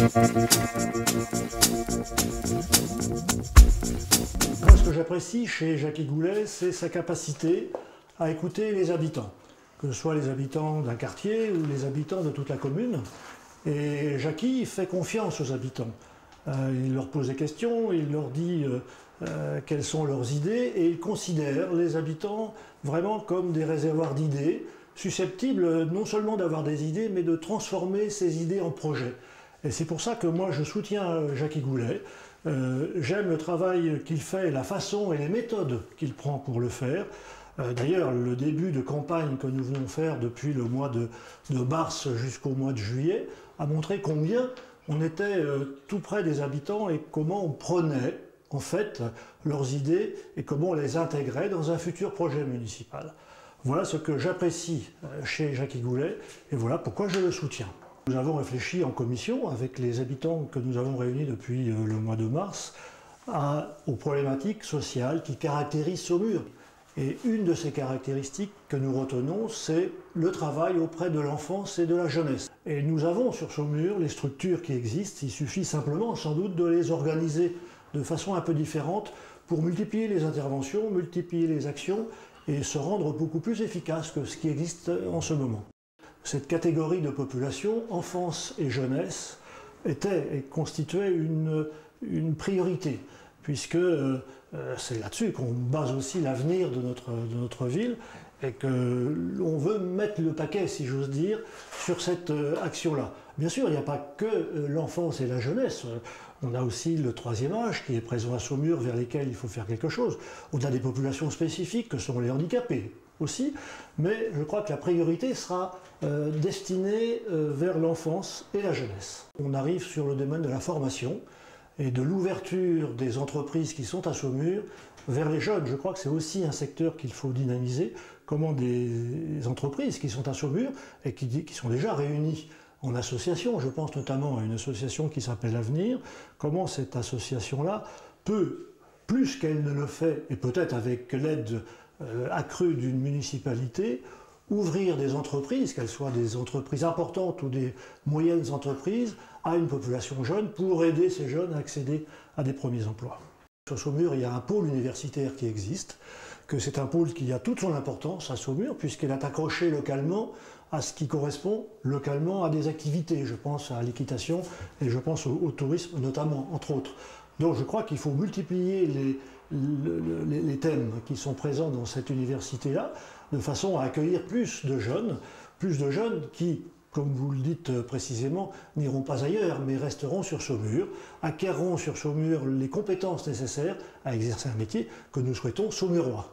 Moi, ce que j'apprécie chez Jacky Goulet, c'est sa capacité à écouter les habitants, que ce soit les habitants d'un quartier ou les habitants de toute la commune. Et Jacky fait confiance aux habitants. Il leur pose des questions, il leur dit quelles sont leurs idées, et il considère les habitants vraiment comme des réservoirs d'idées, susceptibles non seulement d'avoir des idées, mais de transformer ces idées en projets. Et c'est pour ça que moi je soutiens Jacky Goulet. J'aime le travail qu'il fait, la façon et les méthodes qu'il prend pour le faire. D'ailleurs, le début de campagne que nous venons faire depuis le mois de mars jusqu'au mois de juillet a montré combien on était tout près des habitants et comment on prenait en fait leurs idées et comment on les intégrait dans un futur projet municipal. Voilà ce que j'apprécie chez Jacky Goulet et voilà pourquoi je le soutiens. Nous avons réfléchi en commission avec les habitants que nous avons réunis depuis le mois de mars aux problématiques sociales qui caractérisent Saumur. Et une de ces caractéristiques que nous retenons, c'est le travail auprès de l'enfance et de la jeunesse. Et nous avons sur Saumur les structures qui existent, il suffit simplement sans doute de les organiser de façon un peu différente pour multiplier les interventions, multiplier les actions et se rendre beaucoup plus efficace que ce qui existe en ce moment. Cette catégorie de population, enfance et jeunesse, était et constituait une priorité, puisque c'est là-dessus qu'on base aussi l'avenir de notre ville et qu'on veut mettre le paquet, si j'ose dire, sur cette action-là. Bien sûr, il n'y a pas que l'enfance et la jeunesse. On a aussi le troisième âge qui est présent à Saumur, vers lesquels il faut faire quelque chose. On a des populations spécifiques que sont les handicapés aussi, mais je crois que la priorité sera destinée vers l'enfance et la jeunesse. On arrive sur le domaine de la formation et de l'ouverture des entreprises qui sont à Saumur vers les jeunes. Je crois que c'est aussi un secteur qu'il faut dynamiser. Comment des entreprises qui sont à Saumur et qui sont déjà réunies en association, je pense notamment à une association qui s'appelle Avenir, comment cette association-là peut, plus qu'elle ne le fait, et peut-être avec l'aide accrue d'une municipalité, ouvrir des entreprises, qu'elles soient des entreprises importantes ou des moyennes entreprises, à une population jeune pour aider ces jeunes à accéder à des premiers emplois. Sur Saumur, il y a un pôle universitaire qui existe, que c'est un pôle qui a toute son importance à Saumur, puisqu'elle est accrochée localement à ce qui correspond localement à des activités. Je pense à l'équitation et je pense au tourisme notamment, entre autres. Donc je crois qu'il faut multiplier les thèmes qui sont présents dans cette université-là, de façon à accueillir plus de jeunes qui, comme vous le dites précisément, n'iront pas ailleurs, mais resteront sur Saumur, acquerront sur Saumur les compétences nécessaires à exercer un métier que nous souhaitons saumurois.